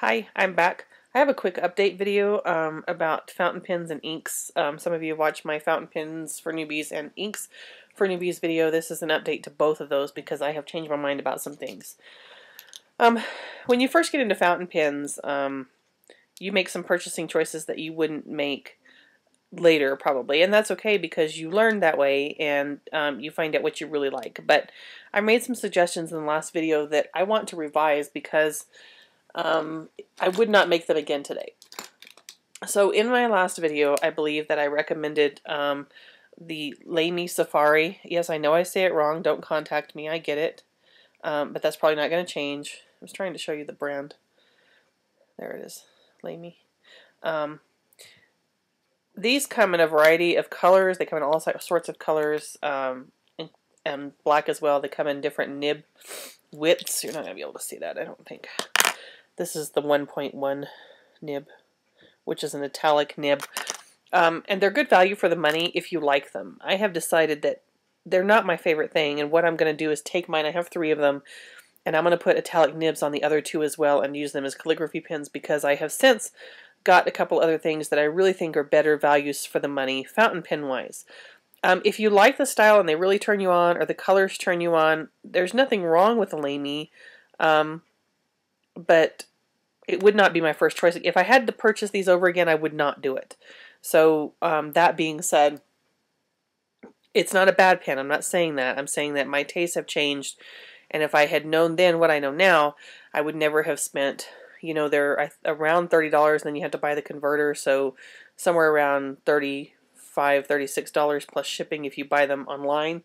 Hi, I'm back. I have a quick update video about fountain pens and inks. Some of you have watched my fountain pens for newbies and inks for newbies video. This is an update to both of those because I have changed my mind about some things. When you first get into fountain pens, you make some purchasing choices that you wouldn't make later probably, and that's okay because you learn that way and you find out what you really like. But I made some suggestions in the last video that I want to revise because I would not make them again today. So in my last video, I believe that I recommended the Lamy Safari. Yes, I know I say it wrong. Don't contact me. I get it. But that's probably not going to change. I was trying to show you the brand. There it is. Lamy. These come in a variety of colors. They come in all sorts of colors. And black as well. They come in different nib widths. You're not going to be able to see that, I don't think. This is the 1.1 nib, which is an italic nib. And they're good value for the money if you like them. I have decided that they're not my favorite thing, and what I'm going to do is take mine, I have 3 of them, and I'm going to put italic nibs on the other 2 as well and use them as calligraphy pens because I have since got a couple other things that I really think are better values for the money, fountain pen wise. If you like the style and they really turn you on, or the colors turn you on, there's nothing wrong with the Lamy. But it would not be my first choice. If I had to purchase these over again, I would not do it. So that being said, it's not a bad pen. I'm not saying that. I'm saying that my tastes have changed, and if I had known then what I know now, I would never have spent, you know, they're around $30, and then you have to buy the converter, so somewhere around $35, $36 plus shipping if you buy them online.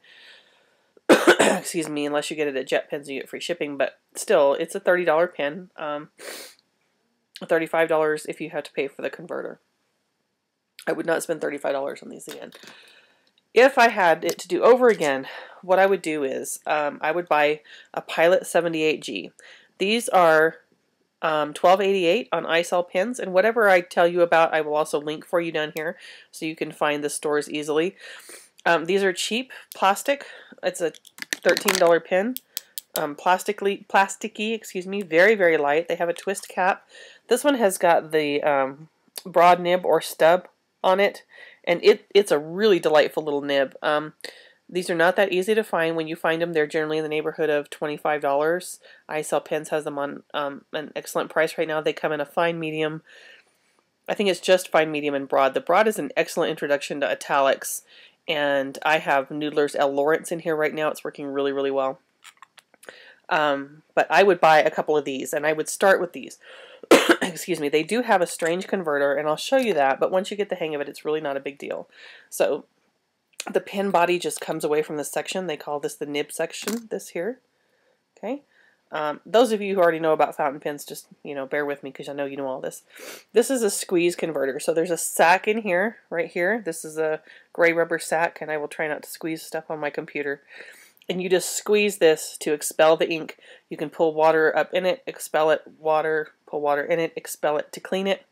Excuse me, unless you get it at Jet Pens, you get free shipping, but still, it's a $30 pen. $35 if you have to pay for the converter. I would not spend $35 on these again. If I had it to do over again, what I would do is I would buy a Pilot 78G. These are $12.88 on iSell pens, and whatever I tell you about, I will also link for you down here so you can find the stores easily. These are cheap plastic. It's a $13 pen. Plasticky, excuse me, very, very light. They have a twist cap. This one has got the broad nib or stub on it, and it's a really delightful little nib. These are not that easy to find. When you find them, they're generally in the neighborhood of $25. iSell Pens has them on an excellent price right now. They come in a fine, medium. I think it's just fine, medium, and broad. The broad is an excellent introduction to italics, and I have Noodler's L. Lawrence in here right now. It's working really, really well. But I would buy a couple of these, and I would start with these. Excuse me. They do have a strange converter, and I'll show you that, but once you get the hang of it, it's really not a big deal. So the pen body just comes away from this section. They call this the nib section, this here. Okay. Those of you who already know about fountain pens, just, you know, bear with me because I know you know all this. This is a squeeze converter. So there's a sack in here, right here. This is a gray rubber sack, and I will try not to squeeze stuff on my computer. And you just squeeze this to expel the ink. You can pull water up in it, expel it, pull water in it, expel it to clean it.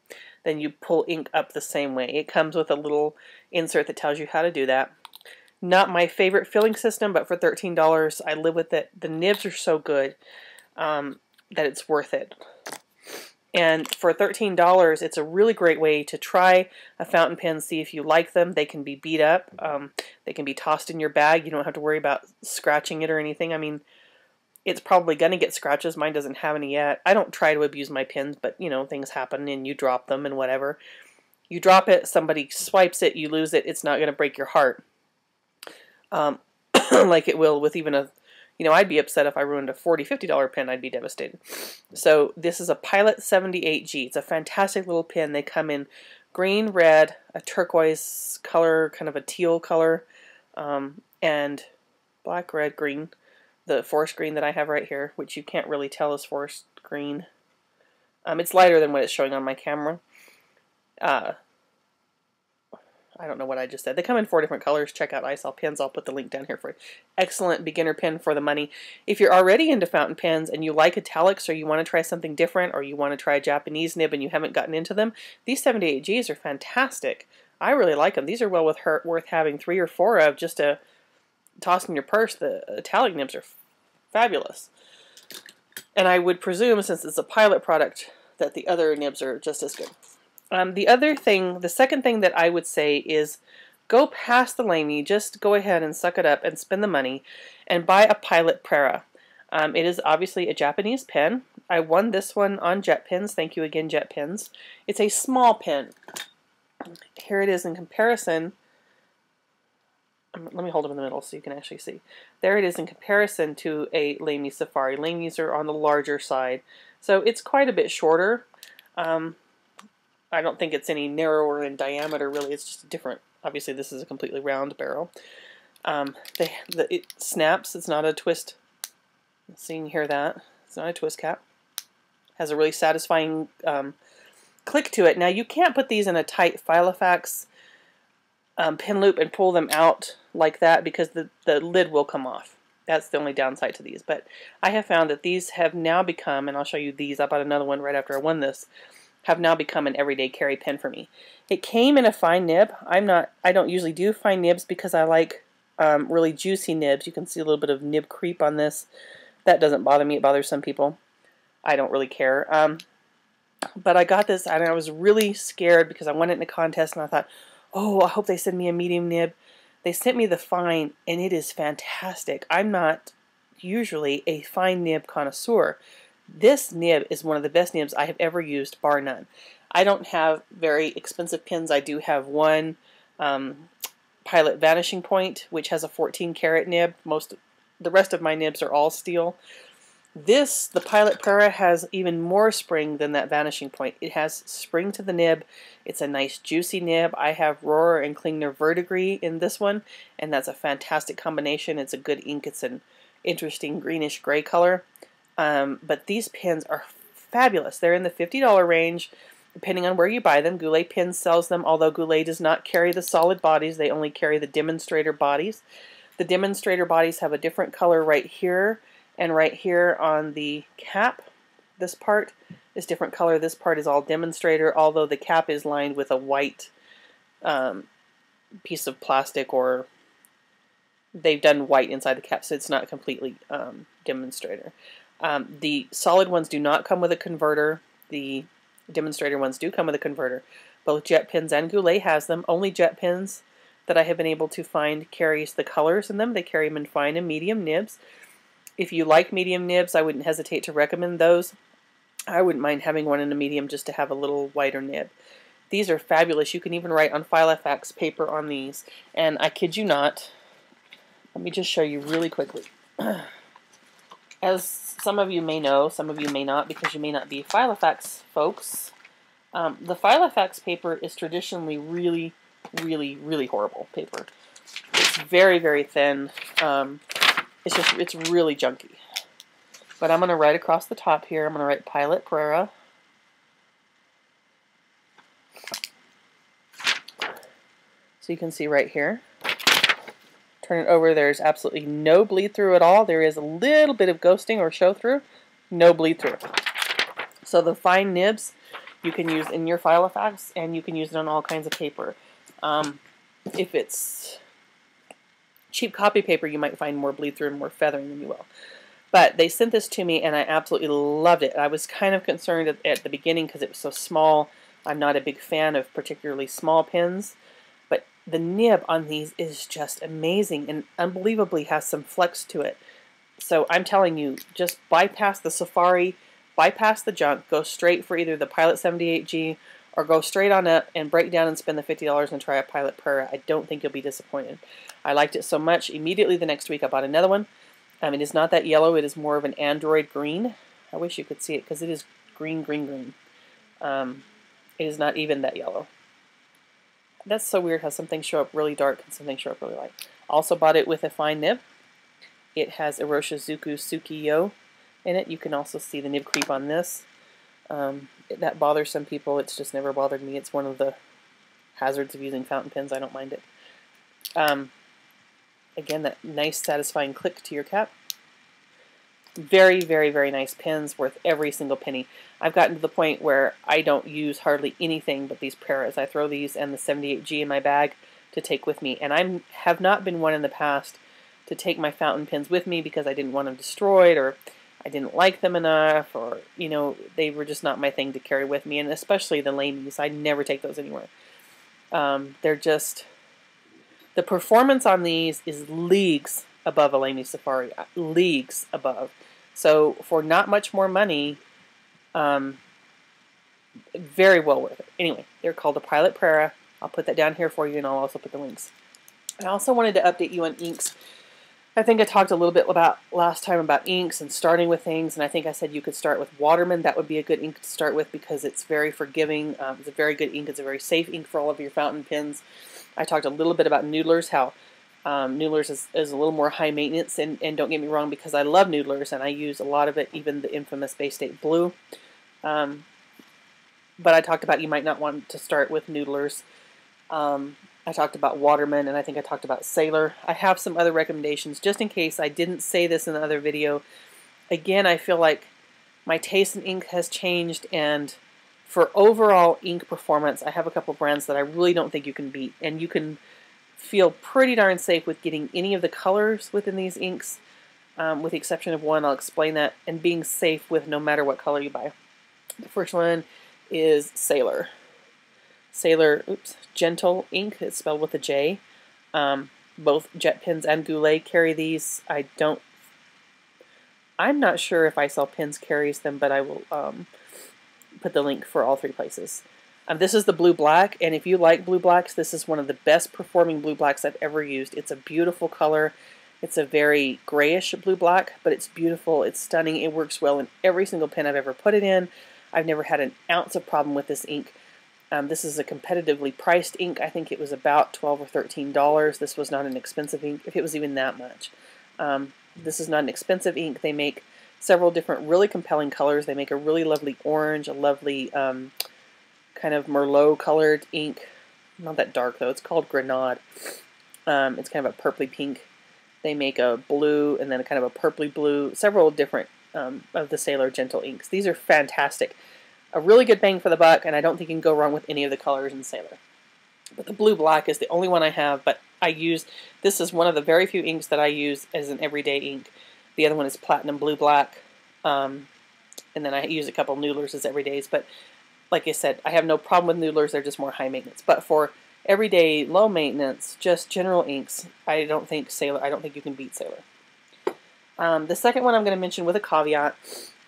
Then you pull ink up the same way. It comes with a little insert that tells you how to do that. Not my favorite filling system, but for $13, I live with it. The nibs are so good that it's worth it. And for $13, it's a really great way to try a fountain pen, see if you like them. They can be beat up. They can be tossed in your bag. You don't have to worry about scratching it or anything. I mean, it's probably going to get scratches. Mine doesn't have any yet. I don't try to abuse my pens, but, you know, things happen and you drop them and whatever. You drop it, somebody swipes it, you lose it. It's not going to break your heart like it will with even a... You know, I'd be upset if I ruined a $40, $50 pen. I'd be devastated. So this is a Pilot 78G. It's a fantastic little pen. They come in green, red, a turquoise color, kind of a teal color, and black, red, green. The forest green that I have right here, which you can't really tell is forest green. It's lighter than what it's showing on my camera. I don't know what I just said. They come in 4 different colors. Check out iSell Pens. I'll put the link down here for it. Excellent beginner pen for the money. If you're already into fountain pens and you like italics, or you want to try something different, or you want to try a Japanese nib and you haven't gotten into them, these 78Gs are fantastic. I really like them. These are well worth having 3 or 4 of just to toss in your purse. The italic nibs are fabulous. And I would presume, since it's a Pilot product, that the other nibs are just as good. The second thing that I would say is go past the lamey, just go ahead and suck it up and spend the money and buy a Pilot Prera. It is obviously a Japanese pen. I won this one on Jet Pens. Thank you again, Jet Pens. It's a small pen. Here it is in comparison. Let me hold them in the middle so you can actually see. There it is in comparison to a Lamy Safari. Lamys are on the larger side. So it's quite a bit shorter. I don't think it's any narrower in diameter, really. It's just different. Obviously, this is a completely round barrel. It snaps. It's not a twist. So you can hear that. It's not a twist cap. Has a really satisfying click to it. Now, you can't put these in a tight Filofax pin loop and pull them out like that because the lid will come off. That's the only downside to these. But I have found that these have now become, and I'll show you these. I bought another one right after I won this. Have now become an everyday carry pen for me. It came in a fine nib. I don't usually do fine nibs because I like really juicy nibs. You can see a little bit of nib creep on this. That doesn't bother me. It bothers some people. I don't really care. But I got this and I was really scared because I won it in a contest and I thought, oh, I hope they send me a medium nib. They sent me the fine and it is fantastic. I'm not usually a fine nib connoisseur. This nib is one of the best nibs I have ever used, bar none. I don't have very expensive pins. I do have one Pilot Vanishing Point, which has a 14 karat nib. The rest of my nibs are all steel. The Pilot Prera, has even more spring than that Vanishing Point. It has spring to the nib. It's a nice juicy nib. I have Rohrer and Klingner Verdigris in this one, and that's a fantastic combination. It's a good ink. It's an interesting greenish gray color. But these pins are fabulous. They're in the $50 range, depending on where you buy them. Goulet Pins sells them, although Goulet does not carry the solid bodies. They only carry the demonstrator bodies. The demonstrator bodies have a different color right here and right here on the cap. This part is different color. This part is all demonstrator, although the cap is lined with a white piece of plastic, or they've done white inside the cap, so it's not completely demonstrator. The solid ones do not come with a converter. The demonstrator ones do come with a converter. Both Jet Pens and Goulet has them. Only Jet Pens that I have been able to find carries the colors in them. They carry them in fine and medium nibs. If you like medium nibs, I wouldn't hesitate to recommend those. I wouldn't mind having one in a medium just to have a little wider nib. These are fabulous. You can even write on Filofax paper on these. And I kid you not, let me just show you really quickly. As some of you may know, some of you may not, because you may not be Filofax folks. The Filofax paper is traditionally really, really, really horrible paper. It's very, very thin. It's really junky. But I'm going to write across the top here. I'm going to write Pilot Prera. So you can see right here. Turn it over. There's absolutely no bleed through at all. There is a little bit of ghosting or show through. No bleed through. So the fine nibs you can use in your Filofax, and you can use it on all kinds of paper. If it's cheap copy paper, you might find more bleed through and more feathering than you will. But they sent this to me, and I absolutely loved it. I was kind of concerned at the beginning because it was so small. I'm not a big fan of particularly small pens. But the nib on these is just amazing and unbelievably has some flex to it. So I'm telling you, just bypass the Safari, bypass the junk, go straight for either the Pilot 78G or go straight on up and break down and spend the $50 and try a Pilot Prera. I don't think you'll be disappointed. I liked it so much. Immediately the next week I bought another one. It is not that yellow. It is more of an android green. I wish you could see it because it is green, green, green. It is not even that yellow. That's so weird how some things show up really dark and some things show up really light. Also bought it with a fine nib. It has Iroshizuku Tsukiyo in it. You can also see the nib creep on this. That bothers some people. It's just never bothered me. It's one of the hazards of using fountain pens. I don't mind it. Again, that nice satisfying click to your cap. Very, very, very nice pens, worth every single penny. I've gotten to the point where I don't use hardly anything but these Preras. I throw these and the 78G in my bag to take with me. And I have not been one in the past to take my fountain pens with me because I didn't want them destroyed or I didn't like them enough, or, you know, they were just not my thing to carry with me, and especially the Lamies. I never take those anywhere. They're just, the performance on these is leagues above a Lamy Safari, leagues above. So for not much more money, very well worth it. Anyway, they're called the Pilot Prera. I'll put that down here for you, and I'll also put the links. I also wanted to update you on inks. I think I talked a little bit about last time about inks and starting with things, and I think I said you could start with Waterman. That would be a good ink to start with because it's very forgiving. It's a very good ink. It's a very safe ink for all of your fountain pens. I talked a little bit about Noodlers, how Noodlers is a little more high maintenance, and don't get me wrong, because I love Noodlers and I use a lot of it, even the infamous Bay State Blue. But I talked about you might not want to start with Noodlers. I talked about Waterman, and I think I talked about Sailor. I have some other recommendations, just in case I didn't say this in the other video. Again, I feel like my taste in ink has changed, and for overall ink performance, I have a couple brands that I really don't think you can beat, and you can feel pretty darn safe with getting any of the colors within these inks, with the exception of one. I'll explain that, and being safe with no matter what color you buy. The first one is Sailor. Sailor, Gentle ink. It's spelled with a J. Both Jet Pens and Goulet carry these. I'm not sure if Isol Pens carries them, but I will put the link for all three places. This is the blue black, and if you like blue blacks, this is one of the best performing blue blacks I've ever used. It's a beautiful color. It's a very grayish blue black, but it's beautiful. It's stunning. It works well in every single pen I've ever put it in. I've never had an ounce of problem with this ink. This is a competitively priced ink. I think it was about $12 or $13. This was not an expensive ink, if it was even that much. This is not an expensive ink. They make several different really compelling colors. They make a really lovely orange, a lovely kind of Merlot colored ink. Not that dark though. It's called Grenade. It's kind of a purpley pink. They make a blue and then a kind of a purpley blue. Several different of the Sailor Gentle inks. These are fantastic. A really good bang for the buck, and I don't think you can go wrong with any of the colors in Sailor. But the blue black is the only one I have, but this is one of the very few inks that I use as an everyday ink. The other one is Platinum Blue Black, and then I use a couple Noodlers as everydays, but like I said, I have no problem with Noodlers. They're just more high maintenance. But for everyday low maintenance, just general inks, I don't think you can beat Sailor. The second one I'm going to mention with a caveat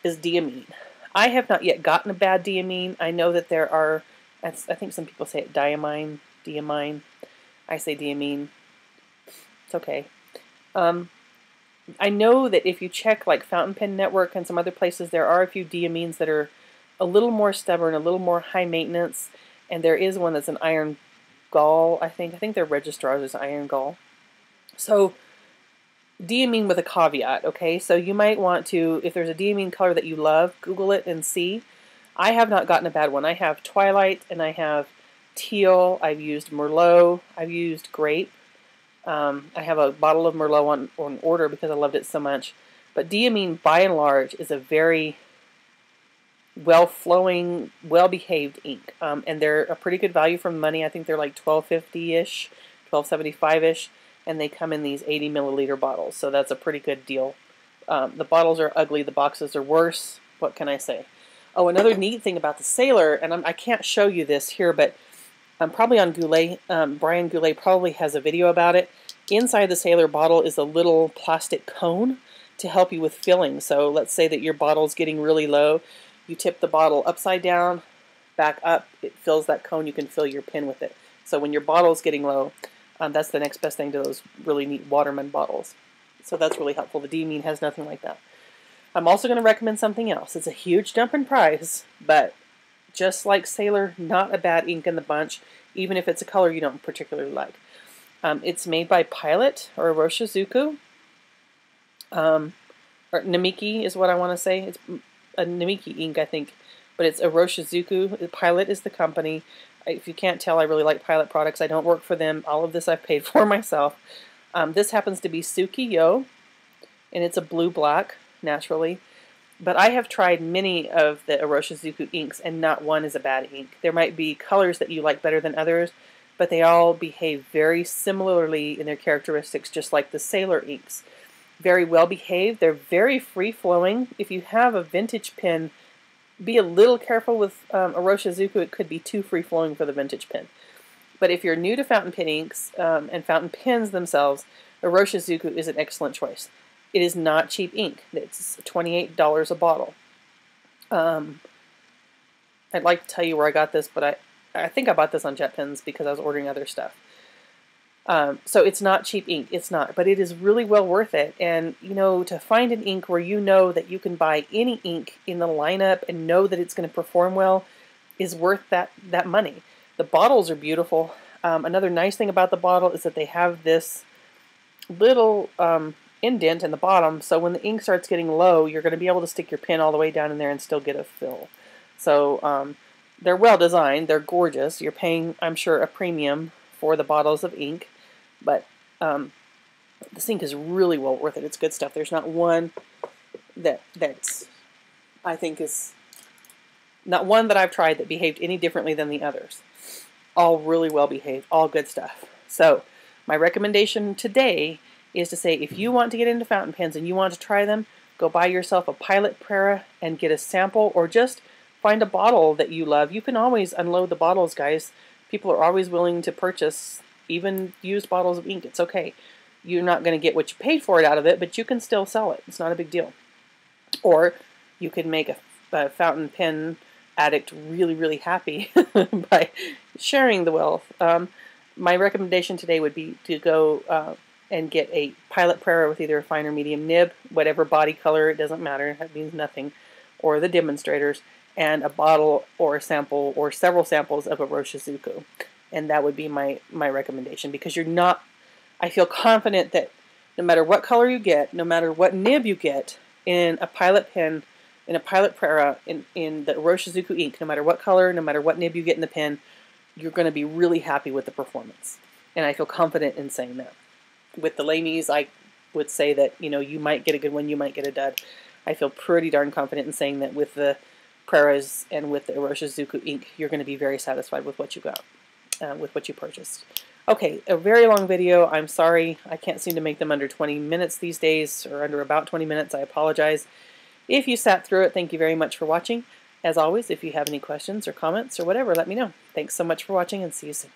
is Diamine. I have not yet gotten a bad Diamine. I know that there are, I think some people say it Diamine. I say Diamine. It's okay. I know that if you check like Fountain Pen Network and some other places, there are a few Diamines that are a little more stubborn, a little more high maintenance, and there is one that's an iron gall, I think. I think their registrars is iron gall. So Diamine with a caveat, okay? So you might want to, if there's a Diamine color that you love, Google it and see. I have not gotten a bad one. I have Twilight and I have Teal. I've used Merlot. I've used Grape. I have a bottle of Merlot on order because I loved it so much. But Diamine, by and large, is a very well-flowing, well-behaved ink. And they're a pretty good value for money. I think they're like $12.50-ish, $12.75-ish. And they come in these 80 milliliter bottles, so that's a pretty good deal. The bottles are ugly, the boxes are worse. What can I say? Oh, another neat thing about the Sailor, and I can't show you this here, but probably on Goulet, Brian Goulet probably has a video about it. Inside the Sailor bottle is a little plastic cone to help you with filling. So let's say that your bottle's getting really low. You tip the bottle upside down, back up, it fills that cone, you can fill your pen with it. So when your bottle's getting low, that's the next best thing to those really neat Waterman bottles. So that's really helpful. The Diamine has nothing like that. I'm also going to recommend something else. It's a huge jump in price, but just like Sailor, not a bad ink in the bunch, even if it's a color you don't particularly like. It's made by Pilot or Iroshizuku. Or Namiki is what I want to say. It's a Namiki ink, I think, but it's Iroshizuku. Pilot is the company. If you can't tell, I really like Pilot products. I don't work for them. All of this I've paid for myself. This happens to be Suki-Yo, and it's a blue-black, naturally. But I have tried many of the Iroshizuku inks, and not one is a bad ink. There might be colors that you like better than others, but they all behave very similarly in their characteristics, just like the Sailor inks. very well behaved. They're very free flowing. If you have a vintage pen, be a little careful with Iroshizuku. It could be too free flowing for the vintage pen. But if you're new to fountain pen inks and fountain pens themselves, Iroshizuku is an excellent choice. It is not cheap ink. It's $28 a bottle. I'd like to tell you where I got this, but I think I bought this on JetPens because I was ordering other stuff. So it's not cheap ink. It's not. But it is really well worth it. And, you know, to find an ink where you know that you can buy any ink in the lineup and know that it's going to perform well is worth that money. The bottles are beautiful. Another nice thing about the bottle is that they have this little indent in the bottom, so when the ink starts getting low, you're going to be able to stick your pen all the way down in there and still get a fill. So they're well designed. They're gorgeous. You're paying, I'm sure, a premium for the bottles of ink, but this ink is really well worth it. It's good stuff. There's not one that's I think is not one that I've tried that behaved any differently than the others. All really well behaved, all good stuff. So my recommendation today is to say, if you want to get into fountain pens and you want to try them, go buy yourself a Pilot Prera and get a sample, or just find a bottle that you love. You can always unload the bottles, guys. People are always willing to purchase even used bottles of ink. It's okay. You're not going to get what you paid for it out of it, but you can still sell it. It's not a big deal. Or you can make a fountain pen addict really, really happy by sharing the wealth. My recommendation today would be to go and get a Pilot Prera with either a fine or medium nib, whatever body color, it doesn't matter, that means nothing, or the demonstrators, and a bottle or a sample or several samples of Iroshizuku. And that would be my recommendation, because you're not, I feel confident that no matter what color you get, no matter what nib you get in a Pilot pen, in a Pilot Prera, in the Iroshizuku ink, no matter what color, no matter what nib you get in the pen, you're going to be really happy with the performance. And I feel confident in saying that. With the Lamies, I would say that, you know, you might get a good one, you might get a dud. I feel pretty darn confident in saying that with the Preras and with the Iroshizuku ink, you're going to be very satisfied with what you got, with what you purchased. Okay, a very long video. I'm sorry. I can't seem to make them under 20 minutes these days, or under about 20 minutes. I apologize. If you sat through it, thank you very much for watching. As always, if you have any questions or comments or whatever, let me know. Thanks so much for watching, and see you soon.